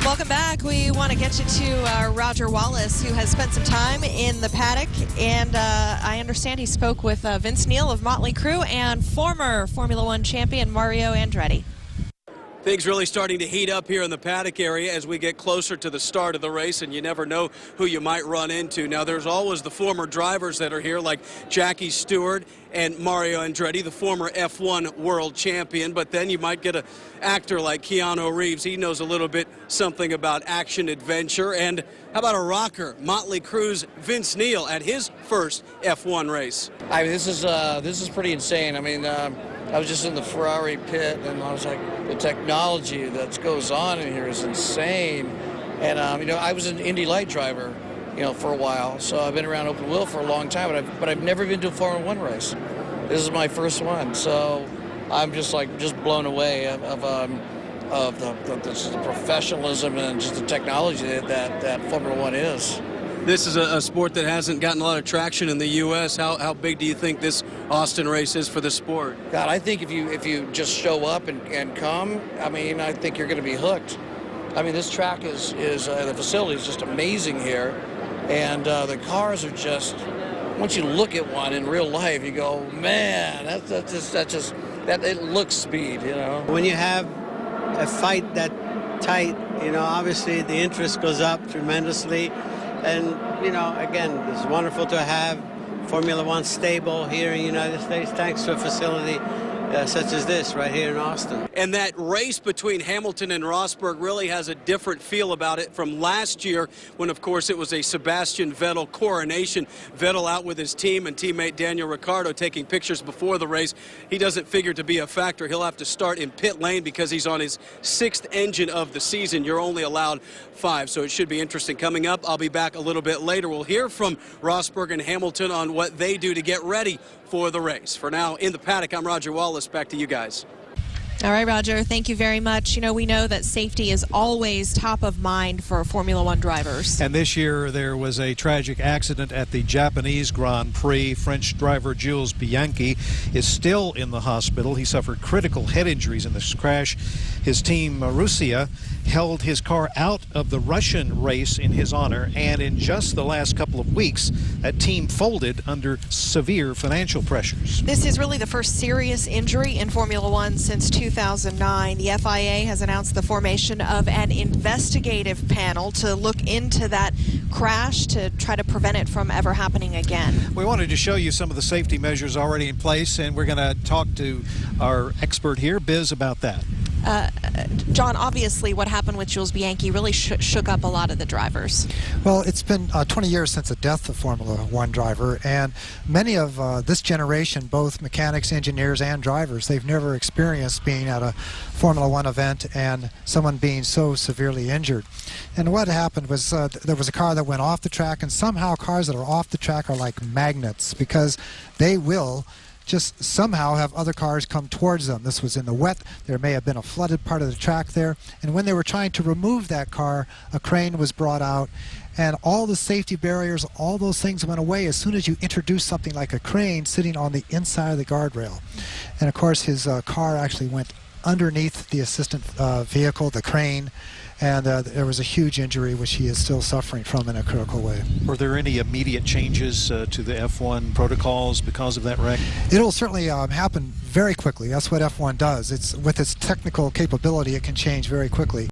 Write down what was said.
Welcome back. We want to get you to Roger Wallace, who has spent some time in the paddock, and I understand he spoke with Vince Neil of Motley Crue and former Formula One champion Mario Andretti. Things really starting to heat up here in the paddock area as we get closer to the start of the race, and you never know who you might run into. Now, there's always the former drivers that are here, like Jackie Stewart and Mario Andretti, the former F1 world champion, but then you might get an actor like Keanu Reeves. He knows a little bit something about action adventure. And how about a rocker, Motley Crue's Vince Neil at his first F1 race? I mean, this is pretty insane. I mean, I was just in the Ferrari pit, and I was like, the technology that goes on in here is insane. And, you know, I was an Indy Light driver, you know, for a while, so I've been around open wheel for a long time, but I've never been to a Formula One race. This is my first one, so I'm just blown away of the professionalism and just the technology that Formula One is. This is a sport that hasn't gotten a lot of traction in the U.S. How big do you think this Austin race is for the sport? God, I think if you just show up and come, I mean, I think you're going to be hooked. I mean, this track is the facility is just amazing here, and the cars are just. Once you look at one in real life, you go, man, that it looks speed, you know. When you have a fight that tight, you know, obviously the interest goes up tremendously. And, you know, again, it's wonderful to have Formula One stable here in the United States, thanks to a facility such as this right here in Austin. And that race between Hamilton and Rosberg really has a different feel about it from last year when, of course, it was a Sebastian Vettel coronation. Vettel out with his team and teammate Daniel Ricciardo taking pictures before the race. He doesn't figure to be a factor. He'll have to start in pit lane because he's on his 6th engine of the season. You're only allowed 5, so it should be interesting. Coming up, I'll be back a little bit later. We'll hear from Rosberg and Hamilton on what they do to get ready for the race. For now, in the paddock, I'm Roger Wallace. Back to you guys. All right, Roger, thank you very much. You know, we know that safety is always top of mind for Formula One drivers. And this year there was a tragic accident at the Japanese Grand Prix. French driver Jules Bianchi is still in the hospital. He suffered critical head injuries in this crash. His team, Marussia, held his car out of the Russian race in his honor, and in just the last couple of weeks, that team folded under severe financial pressures. This is really the first serious injury in Formula One since 2009. The FIA has announced the formation of an investigative panel to look into that crash to try to prevent it from ever happening again. We wanted to show you some of the safety measures already in place, and we're going to talk to our expert here, Biz, about that. John, obviously what happened with Jules Bianchi really shook up a lot of the drivers. Well, it's been 20 years since the death of Formula One driver, and many of this generation, both mechanics, engineers, and drivers, they've never experienced being at a Formula One event and someone being so severely injured. And what happened was there was a car that went off the track, and somehow cars that are off the track are like magnets because they will just somehow have other cars come towards them. This was in the wet. There may have been a flooded part of the track there. And when they were trying to remove that car, a crane was brought out, and all the safety barriers, all those things went away as soon as you introduce something like a crane sitting on the inside of the guardrail. And of course, his car actually went underneath the assistant vehicle, the crane, and there was a huge injury which he is still suffering from in a critical way. Were there any immediate changes to the F1 protocols because of that wreck? It'll certainly happen very quickly. That's what F1 does. It's with its technical capability, it can change very quickly.